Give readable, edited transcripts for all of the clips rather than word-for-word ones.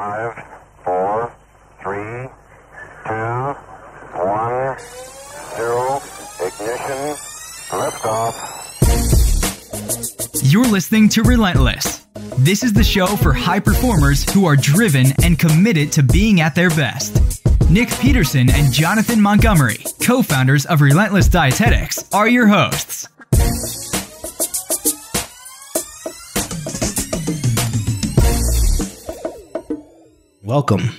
5, 4, 3, 2, 1, 0, ignition, liftoff. You're listening to Relentless. This is the show for high performers who are driven and committed to being at their best. Nick Peterson and Jonathan Montgomery, co-founders of Relentless Dietetics, are your hosts. Welcome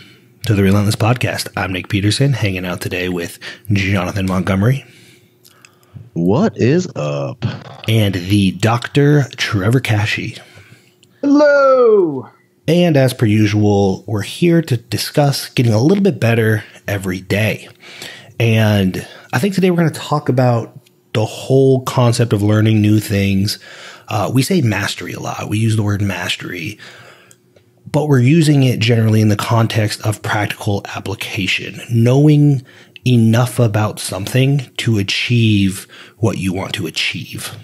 to the Relentless Podcast. I'm Nick Peterson, hanging out today with Jonathan Montgomery. What is up? And the Dr. Trevor Cashy. Hello! And as per usual, we're here to discuss getting a little bit better every day. And I think today we're going to talk about the whole concept of learning new things. We say mastery a lot. We use the word mastery, but we're using it generally in the context of practical application, knowing enough about something to achieve what you want to achieve.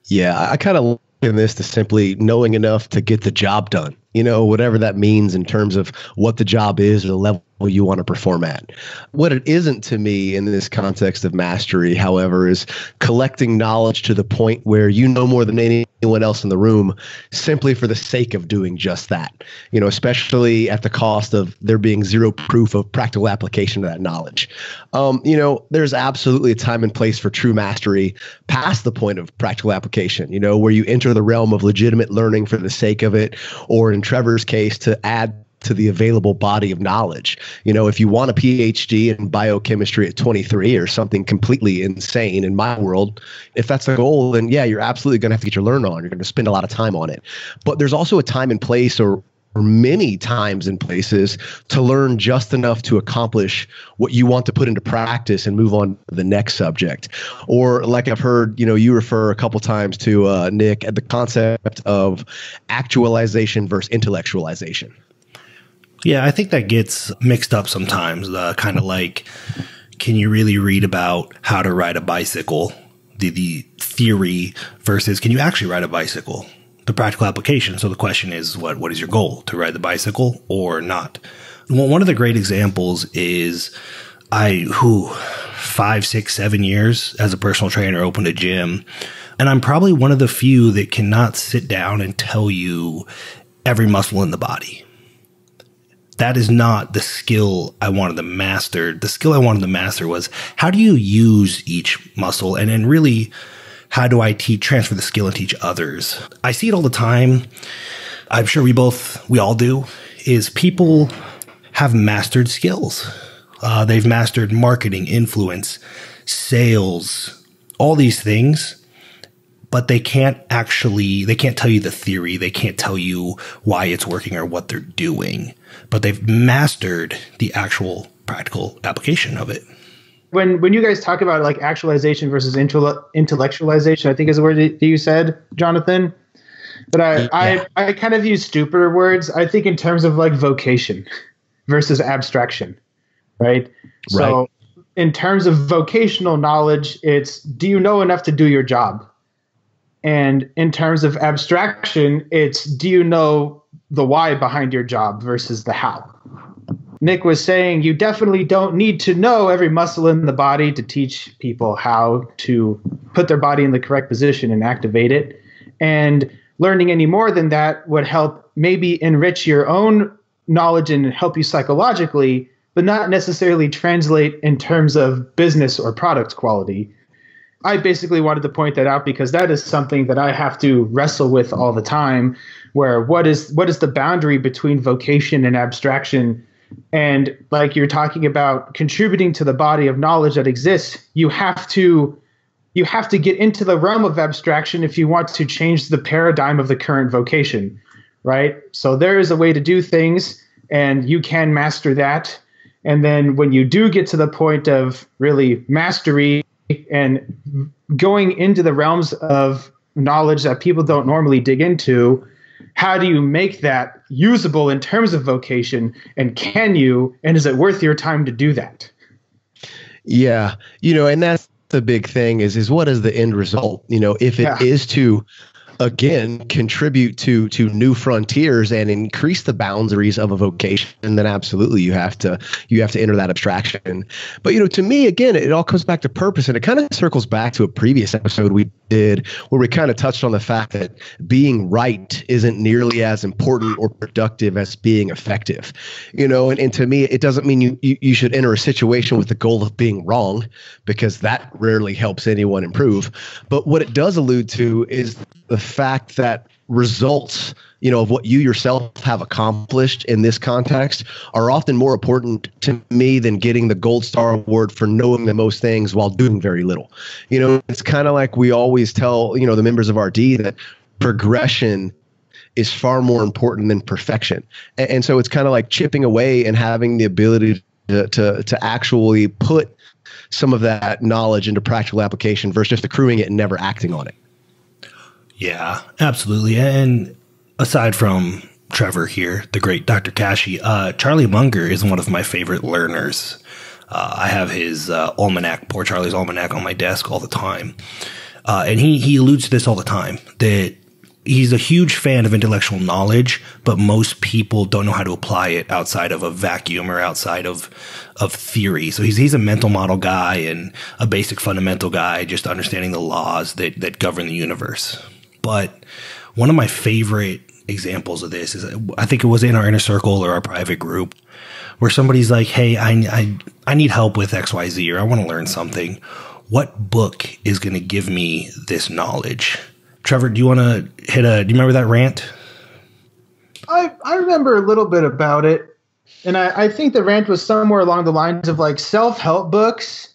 Yeah, I kind of look at this to simply knowing enough to get the job done, whatever that means in terms of what the job is or the level you want to perform at. What it isn't to me in this context of mastery, however, is collecting knowledge to the point where you know more than anyone else in the room simply for the sake of doing just that, especially at the cost of there being zero proof of practical application of that knowledge. There's absolutely a time and place for true mastery past the point of practical application, where you enter the realm of legitimate learning for the sake of it, or in Trevor's case, to add to the available body of knowledge. If you want a PhD in biochemistry at 23 or something completely insane in my world, if that's the goal, then yeah, you're absolutely going to have to get your learn on. You're going to spend a lot of time on it. But there's also a time and place, or many times and places, to learn just enough to accomplish what you want to put into practice and move on to the next subject. Or like I've heard, you refer a couple times to, Nick, at the concept of actualization versus intellectualization. Yeah, I think that gets mixed up sometimes. Kind of like, can you really read about how to ride a bicycle, the theory, versus can you actually ride a bicycle, the practical application? So the question is, what is your goal? To ride the bicycle or not? Well, one of the great examples is 5, 6, 7 years as a personal trainer, opened a gym. And I'm probably one of the few that cannot sit down and tell you every muscle in the body. That is not the skill I wanted to master. The skill I wanted to master was, how do you use each muscle? And then really, how do I transfer the skill and teach others? I see it all the time. I'm sure we all do, is people have mastered skills. They've mastered marketing, influence, sales, all these things. But they can't tell you the theory. They can't tell you why it's working or what they're doing. But they've mastered the actual practical application of it. When you guys talk about like actualization versus intellectualization, I think is the word that you said, Jonathan. But I kind of use stupider words. I think in terms of like vocation versus abstraction, right? So in terms of vocational knowledge, it's, do you know enough to do your job? And in terms of abstraction, it's, do you know the why behind your job versus the how? Nick was saying you definitely don't need to know every muscle in the body to teach people how to put their body in the correct position and activate it. And learning any more than that would help maybe enrich your own knowledge and help you psychologically, but not necessarily translate in terms of business or product quality. I basically wanted to point that out because that is something that I have to wrestle with all the time, where what is the boundary between vocation and abstraction? And like you're talking about contributing to the body of knowledge that exists, you have to get into the realm of abstraction if you want to change the paradigm of the current vocation, right? So there is a way to do things, and you can master that. And then when you do get to the point of really mastery and going into the realms of knowledge that people don't normally dig into, how do you make that usable in terms of vocation? And can you, and is it worth your time to do that? Yeah. And that's the big thing is what is the end result? If it is to again contribute to new frontiers and increase the boundaries of a vocation, then absolutely you have to enter that abstraction. But to me, again, it all comes back to purpose, and it kind of circles back to a previous episode we did where we kind of touched on the fact that being right isn't nearly as important or productive as being effective. And to me, it doesn't mean you should enter a situation with the goal of being wrong, because that rarely helps anyone improve. But what it does allude to is the fact that results, of what you yourself have accomplished in this context are often more important to me than getting the gold star award for knowing the most things while doing very little. It's kind of like we always tell, the members of RD that progression is far more important than perfection. And so it's kind of like chipping away and having the ability to actually put some of that knowledge into practical application versus just accruing it and never acting on it. Yeah, absolutely. And aside from Trevor here, the great Dr. Cashy, Charlie Munger is one of my favorite learners. I have his almanac, Poor Charlie's Almanac, on my desk all the time. And he alludes to this all the time, that he's a huge fan of intellectual knowledge, but most people don't know how to apply it outside of a vacuum or outside of theory. So he's a mental model guy and a basic fundamental guy, just understanding the laws that govern the universe. But one of my favorite examples of this is, I think it was in our inner circle or our private group, where somebody's like, hey, I need help with XYZ, or I want to learn something. What book is going to give me this knowledge? Trevor, do you want to do you remember that rant? I remember a little bit about it. And I think the rant was somewhere along the lines of like, self-help books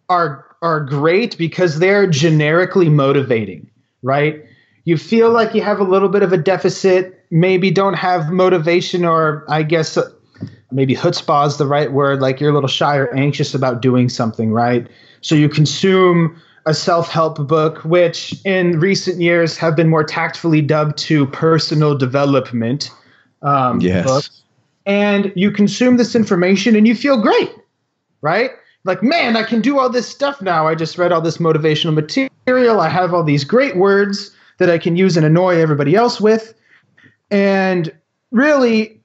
are great because they're generically motivating, right? You feel like you have a little bit of a deficit, maybe don't have motivation, or I guess maybe chutzpah is the right word, like you're a little shy or anxious about doing something, right? So you consume a self-help book, which in recent years have been more tactfully dubbed to personal development books. And you consume this information and you feel great, right? Like, man, I can do all this stuff now. I just read all this motivational material. I have all these great words that I can use and annoy everybody else with. And really,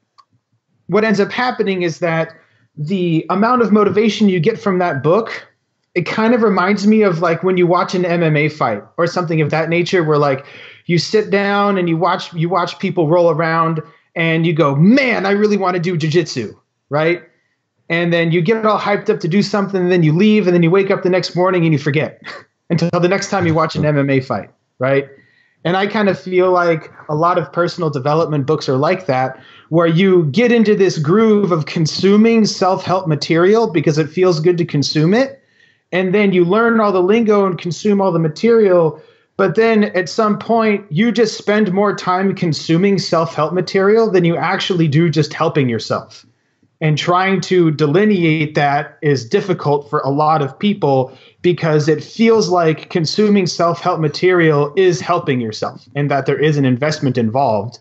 what ends up happening is that the amount of motivation you get from that book, it kind of reminds me of like when you watch an MMA fight or something of that nature, where like you sit down and you watch people roll around and you go, man, I really want to do jiu-jitsu, right? And then you get all hyped up to do something, and then you leave, and then you wake up the next morning and you forget until the next time you watch an MMA fight, right? And I kind of feel like a lot of personal development books are like that, where you get into this groove of consuming self-help material because it feels good to consume it. And then you learn all the lingo and consume all the material. But then at some point, you just spend more time consuming self-help material than you actually do just helping yourself. And trying to delineate that is difficult for a lot of people because it feels like consuming self-help material is helping yourself and that there is an investment involved,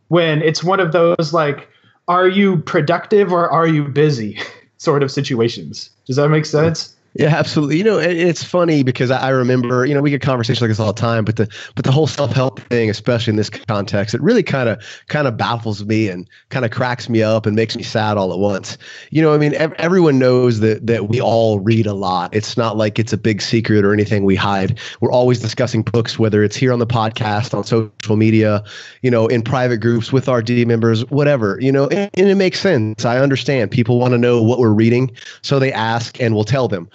when it's one of those like, are you productive or are you busy sort of situations. Does that make sense? Yeah, absolutely. It's funny because I remember, we get conversations like this all the time, but the whole self-help thing, especially in this context, it really kind of baffles me and kind of cracks me up and makes me sad all at once. Everyone knows that we all read a lot. It's not like it's a big secret or anything we hide. We're always discussing books, whether it's here on the podcast, on social media, in private groups with our RD members, whatever, and it makes sense. I understand people want to know what we're reading, so they ask and we'll tell them.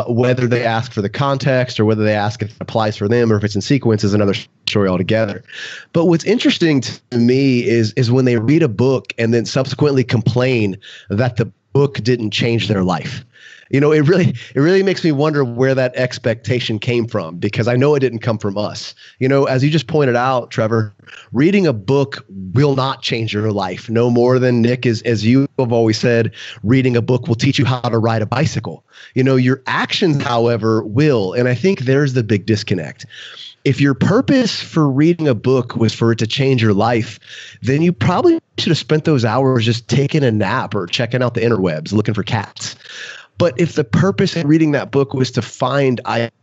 Whether they ask for the context or whether they ask if it applies for them or if it's in sequence is another story altogether. But what's interesting to me is when they read a book and then subsequently complain that the book didn't change their life. It really makes me wonder where that expectation came from, because I know it didn't come from us. As you just pointed out, Trevor, reading a book will not change your life no more than, Nick, as you have always said, reading a book will teach you how to ride a bicycle. Your actions, however, will. And I think there's the big disconnect. If your purpose for reading a book was for it to change your life, then you probably should have spent those hours just taking a nap or checking out the interwebs, looking for cats. But if the purpose of reading that book was to find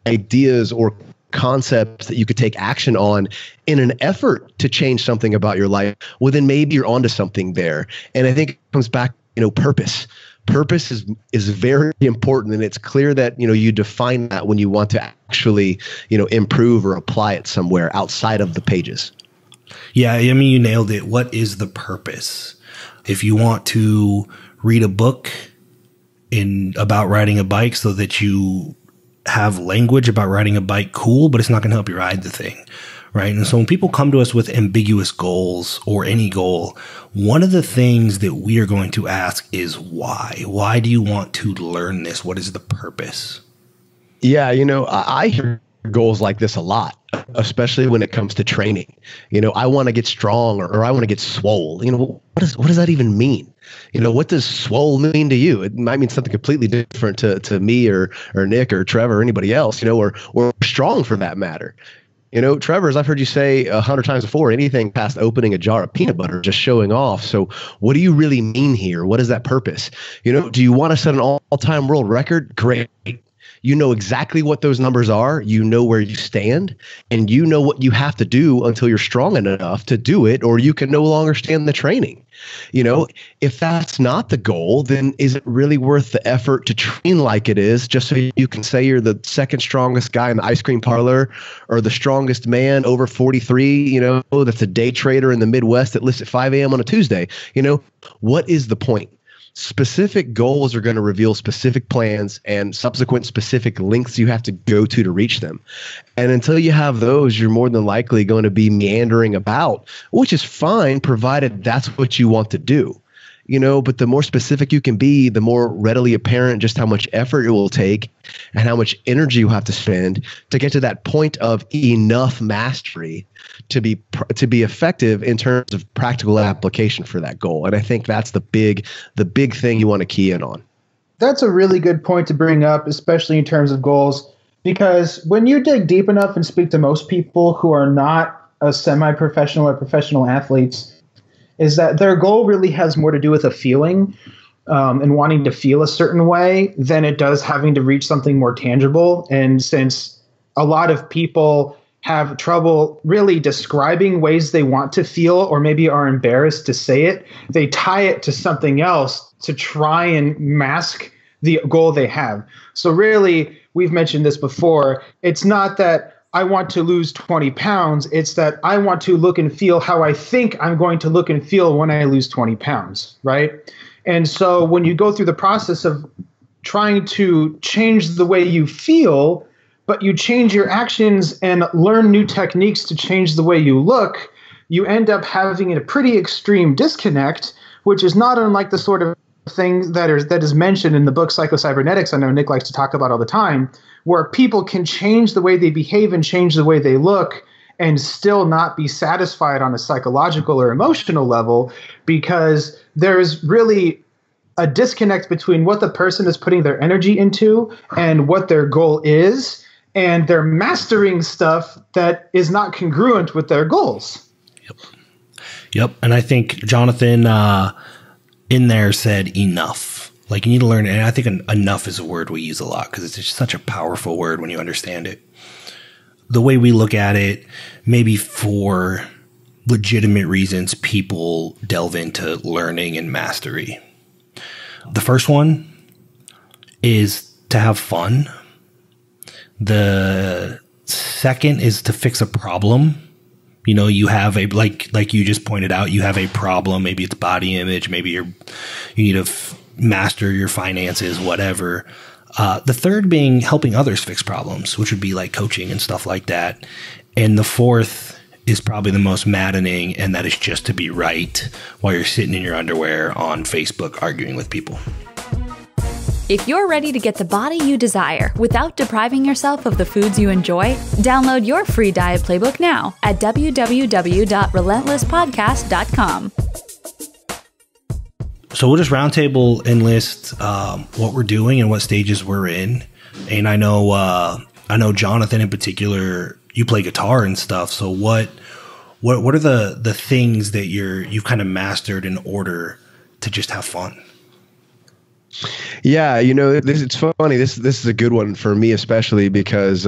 ideas or concepts that you could take action on in an effort to change something about your life, well, then maybe you're onto something there. And I think it comes back, purpose. Purpose is very important, and it's clear that you define that when you want to actually improve or apply it somewhere outside of the pages. Yeah, I mean, you nailed it. What is the purpose? If you want to read a book about riding a bike so that you have language about riding a bike, cool, but it's not going to help you ride the thing, right? And so when people come to us with ambiguous goals or any goal, one of the things that we are going to ask is why? Why do you want to learn this? What is the purpose? Yeah, I hear goals like this a lot, especially when it comes to training. I want to get strong or I want to get swole. What does that even mean? What does swole mean to you? It might mean something completely different to me or Nick or Trevor or anybody else, or strong for that matter. Trevor, as I've heard you say 100 times before, anything past opening a jar of peanut butter, just showing off. So what do you really mean here? What is that purpose? Do you want to set an all-time world record? Great. You know exactly what those numbers are. You know where you stand, and you know what you have to do until you're strong enough to do it, or you can no longer stand the training. If that's not the goal, then is it really worth the effort to train like it is just so you can say you're the second strongest guy in the ice cream parlor or the strongest man over 43, that's a day trader in the Midwest that lifts at 5 a.m. on a Tuesday? What is the point? Specific goals are going to reveal specific plans and subsequent specific lengths you have to go to reach them. And until you have those, you're more than likely going to be meandering about, which is fine, provided that's what you want to do. But the more specific you can be, the more readily apparent just how much effort it will take and how much energy you have to spend to get to that point of enough mastery to be effective in terms of practical application for that goal. And I think that's the big thing you want to key in on. That's a really good point to bring up, especially in terms of goals, because when you dig deep enough and speak to most people who are not a semi-professional or professional athletes, is that their goal really has more to do with a feeling and wanting to feel a certain way than it does having to reach something more tangible. And since a lot of people have trouble really describing ways they want to feel or maybe are embarrassed to say it, they tie it to something else to try and mask the goal they have. So really, we've mentioned this before, it's not that I want to lose 20 pounds. It's that I want to look and feel how I think I'm going to look and feel when I lose 20 pounds, right? And so when you go through the process of trying to change the way you feel, but you change your actions and learn new techniques to change the way you look, you end up having a pretty extreme disconnect, which is not unlike the sort of thing that is mentioned in the book Psycho-Cybernetics, I know Nick likes to talk about all the time, where people can change the way they behave and change the way they look and still not be satisfied on a psychological or emotional level, because there's really a disconnect between what the person is putting their energy into and what their goal is, and they're mastering stuff that is not congruent with their goals. Yep. And I think Jonathan in there said enough. Like, you need to learn, and I think enough is a word we use a lot because it's just such a powerful word when you understand it. The way we look at it, maybe for legitimate reasons, people delve into learning and mastery. The first one is to have fun. The second is to fix a problem. You have like you just pointed out, you have a problem. Maybe it's body image. Maybe you need to master your finances, whatever. The third being helping others fix problems, which would be like coaching and stuff like that. And the fourth is probably the most maddening, and that is just to be right while you're sitting in your underwear on Facebook arguing with people. If you're ready to get the body you desire without depriving yourself of the foods you enjoy, download your free diet playbook now at www.relentlesspodcast.com. So we'll just roundtable and list what we're doing and what stages we're in. And I know Jonathan in particular, you play guitar and stuff. So what are the things that you've kind of mastered in order to just have fun? Yeah, it's funny. This is a good one for me, especially because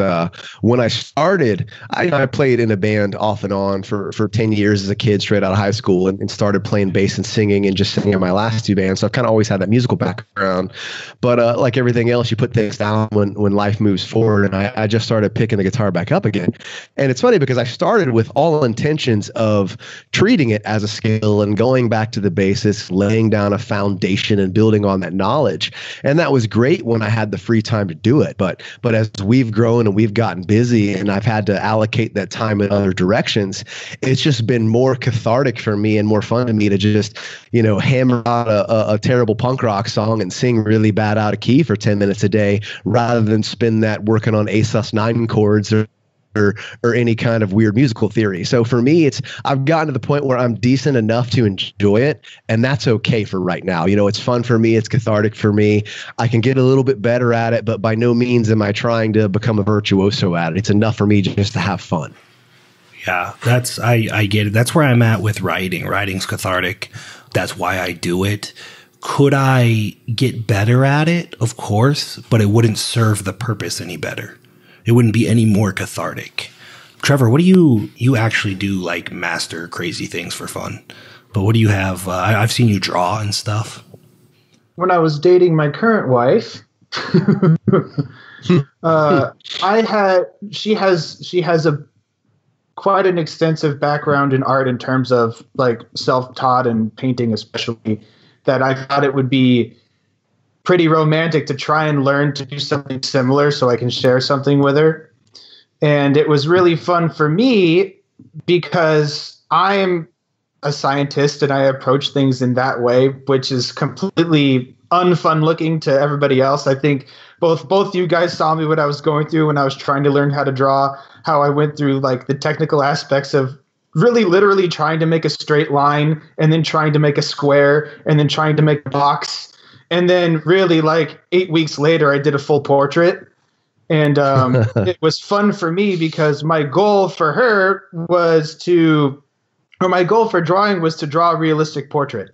when I started, I played in a band off and on for 10 years as a kid, straight out of high school, and started playing bass and singing and just singing in my last two bands. So I've kind of always had that musical background. But like everything else, you put things down when life moves forward, and I just started picking the guitar back up again. And it's funny because I started with all intentions of treating it as a skill and going back to the basics, laying down a foundation and building on that knowledge. And that was great when I had the free time to do it. But as we've grown and we've gotten busy and I've had to allocate that time in other directions, it's just been more cathartic for me and more fun to me to just, hammer out a terrible punk rock song and sing really bad out of key for 10 minutes a day rather than spend that working on A sus9 chords or any kind of weird musical theory. So for me, I've gotten to the point where I'm decent enough to enjoy it, and that's okay for right now. It's fun for me. It's cathartic for me. I can get a little bit better at it, but by no means am I trying to become a virtuoso at it. It's enough for me just to have fun. Yeah, I get it. That's where I'm at with writing. Writing's cathartic. That's why I do it. Could I get better at it? Of course, but it wouldn't serve the purpose any better. It wouldn't be any more cathartic. Trevor, what do you actually do, like master crazy things for fun? But what do you have? I've seen you draw and stuff. When I was dating my current wife, she has quite an extensive background in art in terms of like self-taught and painting, especially, that I thought it would be pretty romantic to try and learn to do something similar so I can share something with her. And it was really fun for me because I am a scientist and I approach things in that way, which is completely unfun looking to everybody else. I think both you guys saw me what I was going through when I was trying to learn how to draw, how I went through like the technical aspects of really literally trying to make a straight line and then trying to make a square and then trying to make a box. And then really like 8 weeks later, I did a full portrait. And it was fun for me because my goal for drawing was to draw a realistic portrait,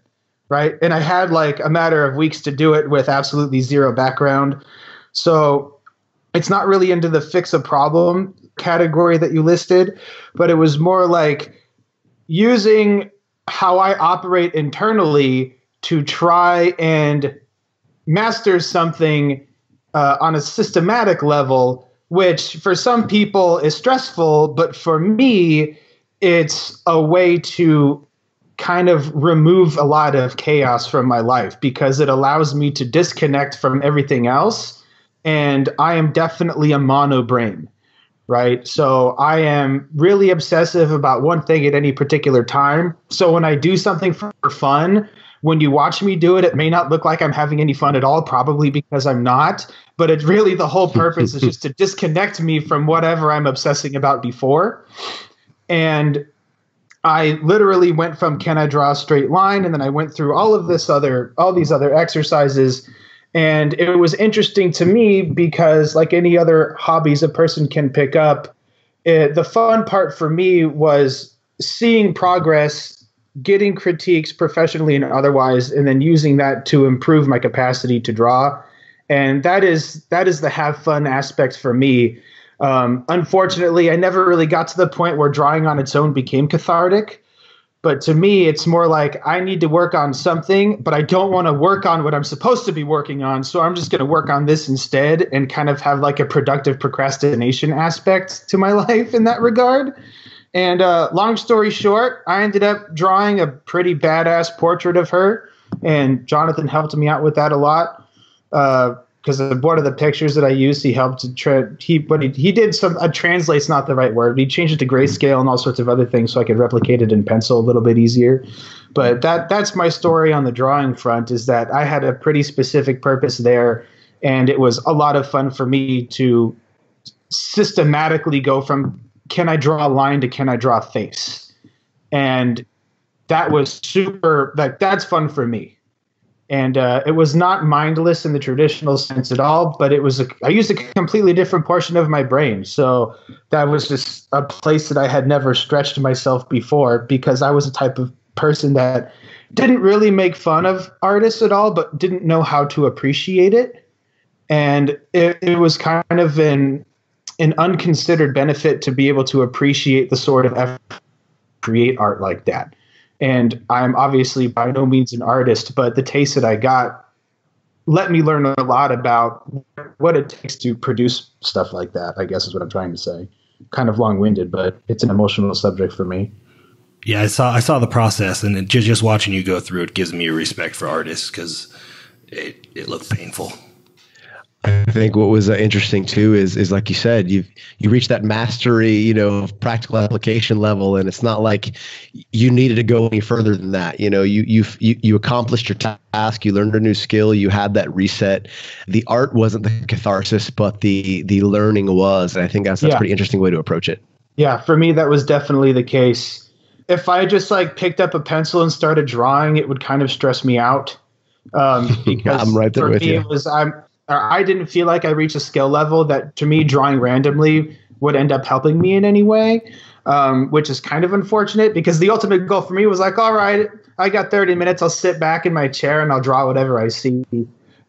right? And I had like a matter of weeks to do it with absolutely zero background. So it's not really into the fix a problem category that you listed, but it was more like using how I operate internally to try and master something on a systematic level, which for some people is stressful, but for me, it's a way to kind of remove a lot of chaos from my life because it allows me to disconnect from everything else. And I am definitely a mono brain, right? So I am really obsessive about one thing at any particular time. So when I do something for fun, when you watch me do it, it may not look like I'm having any fun at all, probably because I'm not. But it's really the whole purpose is just to disconnect me from whatever I'm obsessing about before. And I literally went from can I draw a straight line? And then I went through all these other exercises. And it was interesting to me because like any other hobbies a person can pick up, the fun part for me was seeing progress, getting critiques professionally and otherwise, and then using that to improve my capacity to draw. And that is the have fun aspect for me. Unfortunately, I never really got to the point where drawing on its own became cathartic. But to me, it's more like I need to work on something, but I don't want to work on what I'm supposed to be working on. So I'm just going to work on this instead and kind of have like a productive procrastination aspect to my life in that regard. And long story short, I ended up drawing a pretty badass portrait of her, and Jonathan helped me out with that a lot because one of the pictures that I used, he helped to he did some translate's not the right word. He changed it to grayscale and all sorts of other things so I could replicate it in pencil a little bit easier. But that's my story on the drawing front, is that I had a pretty specific purpose there, and it was a lot of fun for me to systematically go from can I draw a line to can I draw a face? And that was super, like, that's fun for me. And it was not mindless in the traditional sense at all, but I used a completely different portion of my brain. So that was just a place that I had never stretched myself before, because I was a type of person that didn't really make fun of artists at all, but didn't know how to appreciate it. And it was kind of an unconsidered benefit to be able to appreciate the sort of effort to create art like that. And I'm obviously by no means an artist, but the taste that I got let me learn a lot about what it takes to produce stuff like that, I guess is what I'm trying to say. Kind of long-winded, but it's an emotional subject for me. Yeah, I saw the process, and just watching you go through it gives me a respect for artists because it looked painful. I think what was interesting too is like you said, you reach that mastery, practical application level, and it's not like you needed to go any further than that. You accomplished your task, you learned a new skill, you had that reset. The art wasn't the catharsis, but the learning was. And I think that's a pretty interesting way to approach it. Yeah, for me that was definitely the case. If I just picked up a pencil and started drawing, it would kind of stress me out. Because I'm right there for with me, you. I didn't feel like I reached a skill level that, to me, drawing randomly would end up helping me in any way, which is kind of unfortunate because the ultimate goal for me was all right, I got 30 minutes. I'll sit back in my chair and I'll draw whatever I see.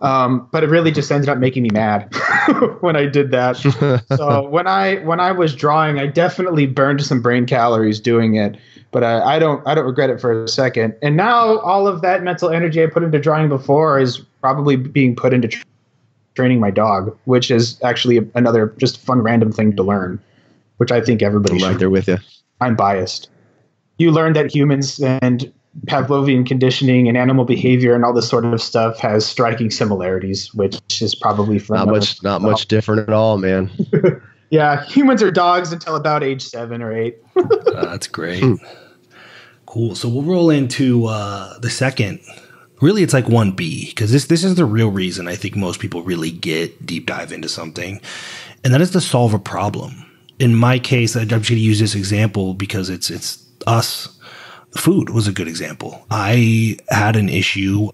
But it really just ended up making me mad when I did that. So when I was drawing, I definitely burned some brain calories doing it. But I don't regret it for a second. And now all of that mental energy I put into drawing before is probably being put into training my dog, which is actually another just fun random thing to learn, which I think everybody should. I'm right there with you. I'm biased. You learn that humans and Pavlovian conditioning and animal behavior and all this sort of stuff has striking similarities, which is probably from not much different at all, man. Yeah, humans are dogs until about age 7 or 8. That's great. Cool. So we'll roll into the second. Really, it's like 1B, because this is the real reason I think most people really get deep dive into something, and that is to solve a problem. In my case, I'm just going to use this example because it's us. Food was a good example. I had an issue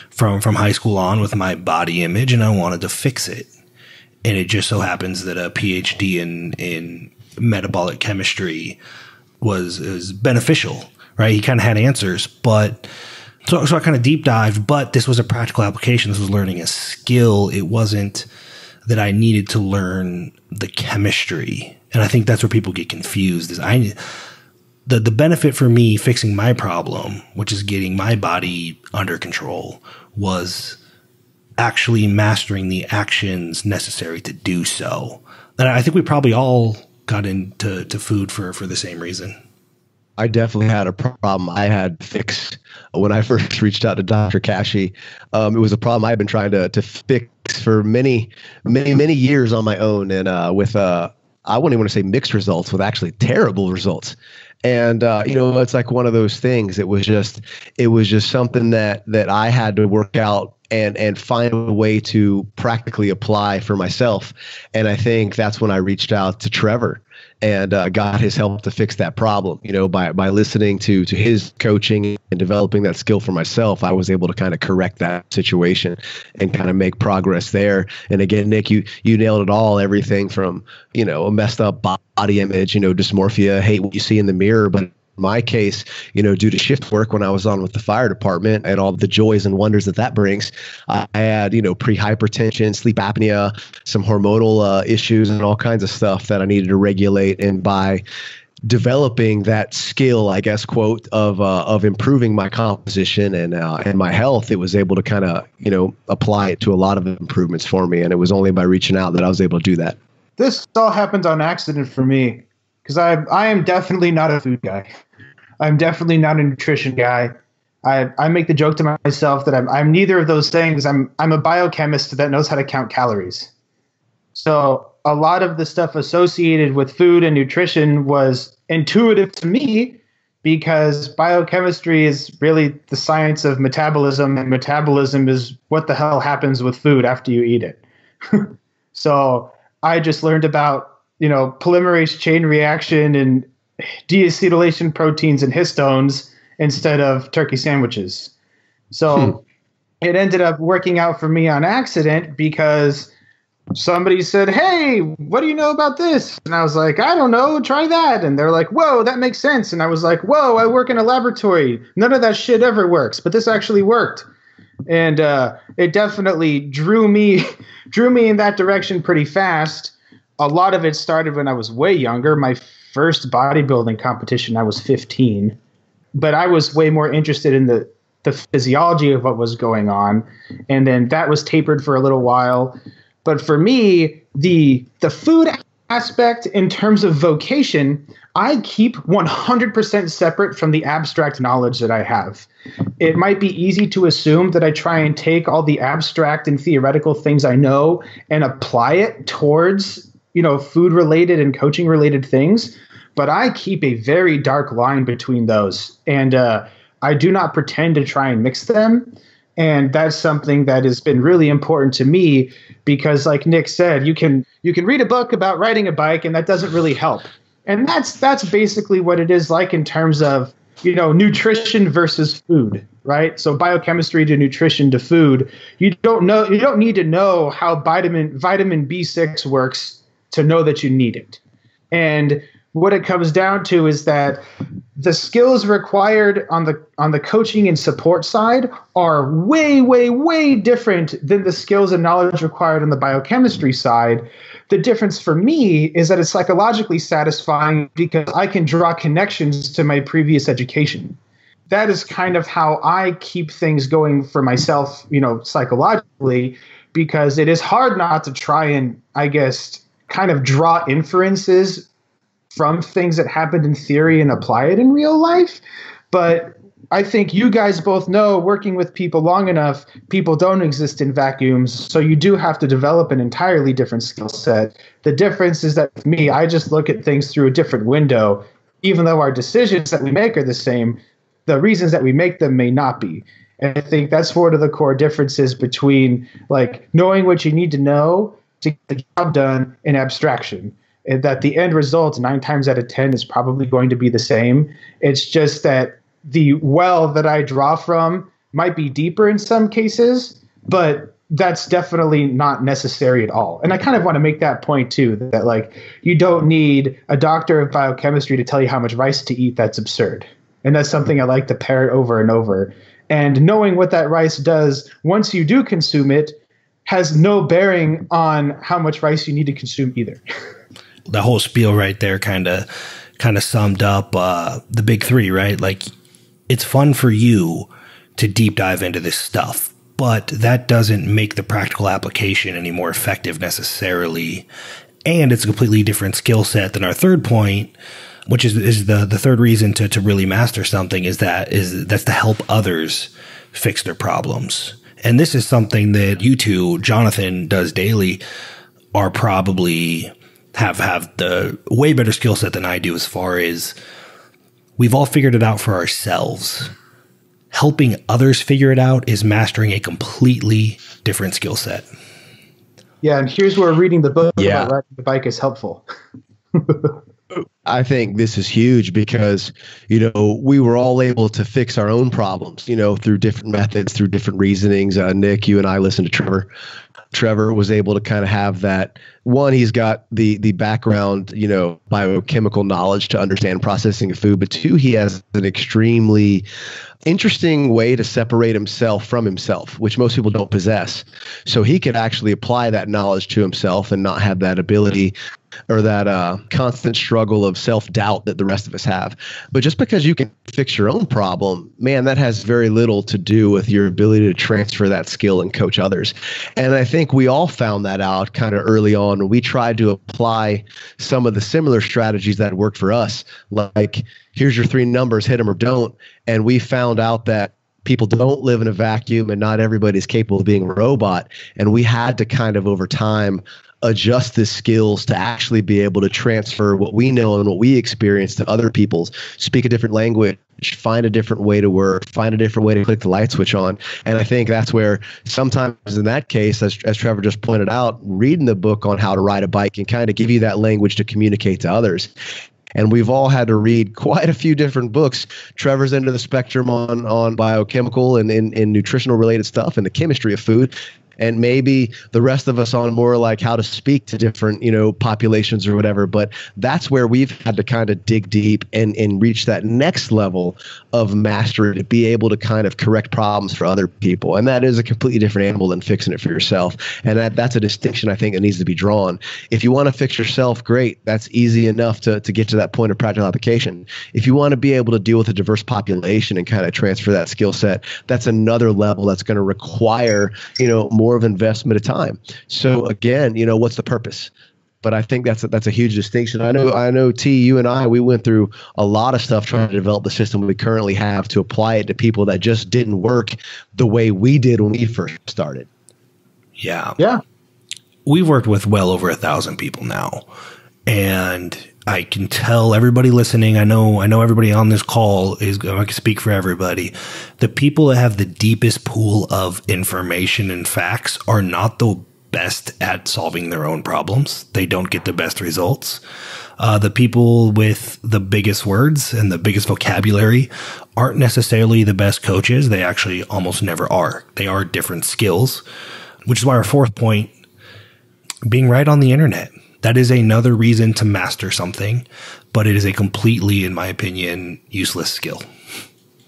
from high school on with my body image, and I wanted to fix it. And it just so happens that a PhD in metabolic chemistry was beneficial, right? He kind of had answers, but so I kind of deep dived, but this was a practical application. This was learning a skill. It wasn't that I needed to learn the chemistry. And I think that's where people get confused is the benefit for me fixing my problem, which is getting my body under control, was actually mastering the actions necessary to do so. And I think we probably all got into food for the same reason. I definitely had a problem I had fixed when I first reached out to Dr. Cashy. It was a problem I've been trying to fix for many years on my own, and with I wouldn't even want to say mixed results, with actually terrible results. And it's like one of those things. It was just something that I had to work out and find a way to practically apply for myself. And I think that's when I reached out to Trevor and got his help to fix that problem. By listening to his coaching and developing that skill for myself, I was able to kind of correct that situation and kind of make progress there. And again, Nick, you nailed it all. Everything from, a messed up body image, dysmorphia, hate what you see in the mirror, but in my case, due to shift work when I was on with the fire department and all the joys and wonders that brings, I had, pre-hypertension, sleep apnea, some hormonal issues and all kinds of stuff that I needed to regulate. And by developing that skill, I guess, quote, of improving my composition and my health, it was able to kind of, apply it to a lot of improvements for me. And it was only by reaching out that I was able to do that. This all happened on accident for me. Because I am definitely not a food guy. I'm definitely not a nutrition guy. I make the joke to myself that I'm neither of those things. I'm a biochemist that knows how to count calories. So a lot of the stuff associated with food and nutrition was intuitive to me because biochemistry is really the science of metabolism, and metabolism is what the hell happens with food after you eat it. So I just learned about polymerase chain reaction and deacetylation proteins and histones instead of turkey sandwiches. So it ended up working out for me on accident because somebody said, hey, what do you know about this? And I was like, I don't know, try that. And they're like, whoa, that makes sense. And I was like, whoa, I work in a laboratory. None of that shit ever works, but this actually worked. And it definitely drew me in that direction pretty fast. A lot of it started when I was way younger. My first bodybuilding competition, I was 15. But I was way more interested in the physiology of what was going on. And then that was tapered for a little while. But for me, the food aspect in terms of vocation, I keep 100% separate from the abstract knowledge that I have. It might be easy to assume that I try and take all the abstract and theoretical things I know and apply it towards, food-related and coaching-related things. But I keep a very dark line between those. And I do not pretend to try and mix them. And that's something that has been really important to me because, like Nick said, you can read a book about riding a bike and that doesn't really help. And that's basically what it is like in terms of, nutrition versus food, right? So biochemistry to nutrition to food. You don't need to know how vitamin B6 works to know that you need it. And what it comes down to is that the skills required on the coaching and support side are way, way, way different than the skills and knowledge required on the biochemistry side. The difference for me is that it's psychologically satisfying because I can draw connections to my previous education. That is kind of how I keep things going for myself, psychologically, because it is hard not to try and, I guess, kind of draw inferences from things that happened in theory and apply it in real life. But I think you guys both know, working with people long enough, people don't exist in vacuums. So you do have to develop an entirely different skill set. The difference is that with me, I just look at things through a different window. Even though our decisions that we make are the same, the reasons that we make them may not be. And I think that's one of the core differences between like knowing what you need to know to get the job done and abstraction. And that the end result 9 times out of 10 is probably going to be the same. It's just that the well that I draw from might be deeper in some cases, but that's definitely not necessary at all. And I kind of want to make that point too, that like you don't need a doctor of biochemistry to tell you how much rice to eat. That's absurd. And that's something I like to parrot over and over. And knowing what that rice does once you do consume it has no bearing on how much rice you need to consume either. The whole spiel right there kind of summed up the big three, right? Like, it's fun for you to deep dive into this stuff, but that doesn't make the practical application any more effective necessarily. And it's a completely different skill set than our third point, which is the third reason to really master something that's to help others fix their problems. And this is something that you two, Jonathan, does daily, are probably have the way better skill set than I do, as far as we've all figured it out for ourselves. Helping others figure it out is mastering a completely different skill set. Yeah, and here's where reading the book about riding the bike is helpful. I think this is huge because, we were all able to fix our own problems, through different methods, through different reasonings. Nick, you and I listened to Trevor. Trevor was able to kind of have that. One, he's got the background, biochemical knowledge to understand processing of food. But two, he has an extremely interesting way to separate himself from himself, which most people don't possess. So he could actually apply that knowledge to himself and not have that ability or that constant struggle of self-doubt that the rest of us have. But just because you can fix your own problem, man, that has very little to do with your ability to transfer that skill and coach others. And I think we all found that out kind of early on when we tried to apply some of the similar strategies that worked for us. Like, here's your 3 numbers, hit them or don't. And we found out that people don't live in a vacuum and not everybody's capable of being a robot. And we had to kind of over time adjust the skills to actually be able to transfer what we know and what we experience to other people's, speak a different language, find a different way to work, find a different way to click the light switch on. And I think that's where sometimes in that case, as Trevor just pointed out, reading the book on how to ride a bike can kind of give you that language to communicate to others. And we've all had to read quite a few different books. Trevor's into the spectrum on biochemical and nutritional related stuff and the chemistry of food. And maybe the rest of us on more like how to speak to different, populations or whatever. But that's where we've had to kind of dig deep and reach that next level of mastery to be able to kind of correct problems for other people. And that is a completely different animal than fixing it for yourself. And that's a distinction I think that needs to be drawn. If you want to fix yourself, great. That's easy enough to get to that point of practical application. If you want to be able to deal with a diverse population and kind of transfer that skill set, that's another level that's going to require, more of investment of time. So again, what's the purpose? But I think that's a huge distinction. I know T, you and I, we went through a lot of stuff trying to develop the system we currently have to apply it to people that just didn't work the way we did when we first started. Yeah. Yeah. We've worked with well over 1,000 people now. And I can tell everybody listening, I know everybody on this call I can speak for everybody. The people that have the deepest pool of information and facts are not the best at solving their own problems. They don't get the best results. The people with the biggest words and the biggest vocabulary aren't necessarily the best coaches. They actually almost never are. They are different skills, which is why our fourth point, being right on the internet. That is another reason to master something, but it is a completely, in my opinion, useless skill.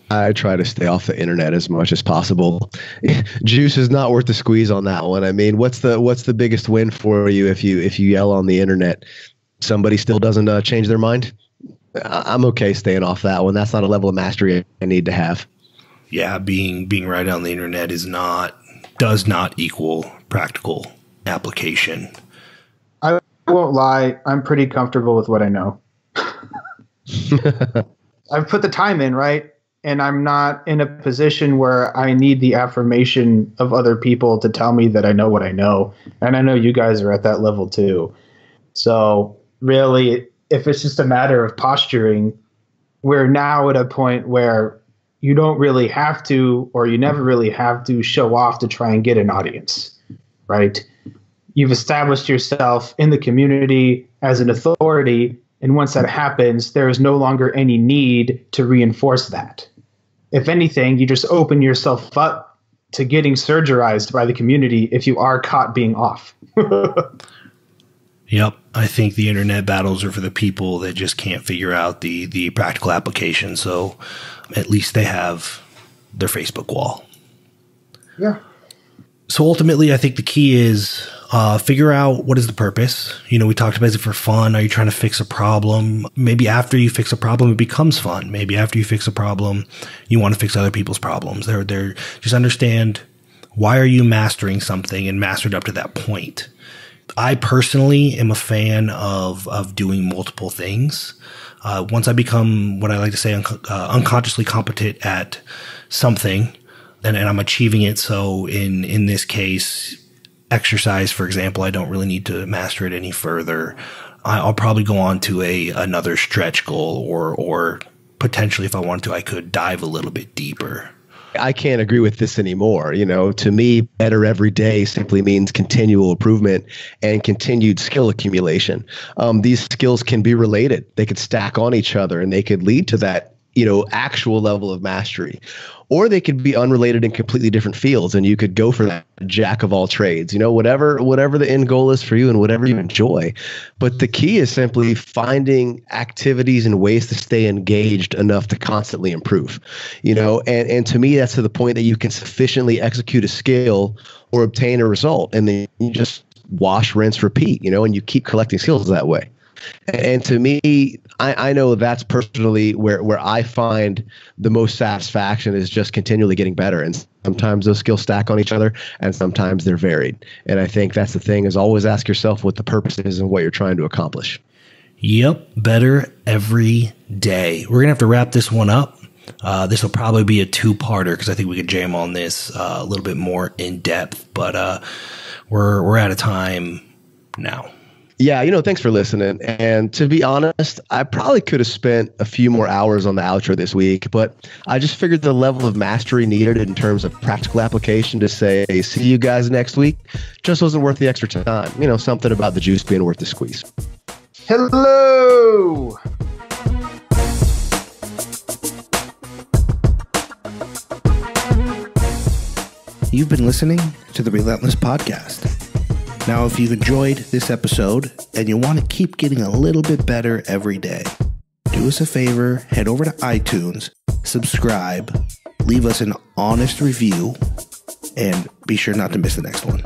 I try to stay off the internet as much as possible. Juice is not worth the squeeze on that one. I mean, what's the biggest win for you if you yell on the internet? Somebody still doesn't change their mind? I'm okay staying off that one. That's not a level of mastery I need to have. Yeah, being right on the internet does not equal practical application. I won't lie. I'm pretty comfortable with what I know. I've put the time in, right? And I'm not in a position where I need the affirmation of other people to tell me that I know what I know. And I know you guys are at that level too. So really, if it's just a matter of posturing, we're now at a point where you don't really have to, or you never really have to show off to try and get an audience, right? You've established yourself in the community as an authority. And once that happens, there is no longer any need to reinforce that. If anything, you just open yourself up to getting surgerized by the community if you are caught being off. Yep. I think the internet battles are for the people that just can't figure out the practical application. So at least they have their Facebook wall. Yeah. So ultimately, I think the key is figure out what is the purpose. We talked about, is it for fun? Are you trying to fix a problem? Maybe after you fix a problem, it becomes fun. Maybe after you fix a problem, you want to fix other people's problems. They're just understand, why are you mastering something and mastered up to that point? I personally am a fan of doing multiple things. Once I become what I like to say unconsciously competent at something, and I'm achieving it. So in this case, exercise, for example, I don't really need to master it any further. I'll probably go on to another stretch goal, or potentially, if I wanted to, I could dive a little bit deeper. I can't agree with this anymore. To me, better every day simply means continual improvement and continued skill accumulation. These skills can be related. They could stack on each other and they could lead to that, actual level of mastery. Or they could be unrelated in completely different fields, and you could go for that jack of all trades, whatever the end goal is for you and whatever you enjoy. But the key is simply finding activities and ways to stay engaged enough to constantly improve, and to me, that's to the point that you can sufficiently execute a skill or obtain a result. And then you just wash, rinse, repeat, and you keep collecting skills that way. And to me, I know that's personally where I find the most satisfaction is just continually getting better. And sometimes those skills stack on each other and sometimes they're varied. And I think that's the thing, is always ask yourself what the purpose is and what you're trying to accomplish. Yep. Better every day. We're going to have to wrap this one up. This will probably be a two-parter because I think we could jam on this a little bit more in depth, but we're out of time now. Yeah, thanks for listening. And to be honest, I probably could have spent a few more hours on the outro this week, but I just figured the level of mastery needed in terms of practical application to say, see you guys next week, just wasn't worth the extra time. Something about the juice being worth the squeeze. Hello. You've been listening to the Relentless Podcast. Now, if you've enjoyed this episode and you want to keep getting a little bit better every day, do us a favor, head over to iTunes, subscribe, leave us an honest review, and be sure not to miss the next one.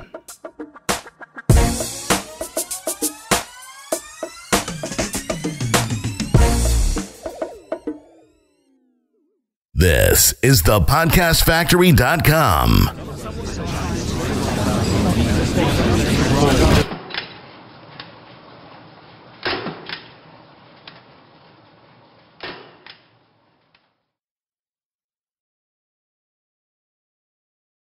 This is the podcastfactory.com.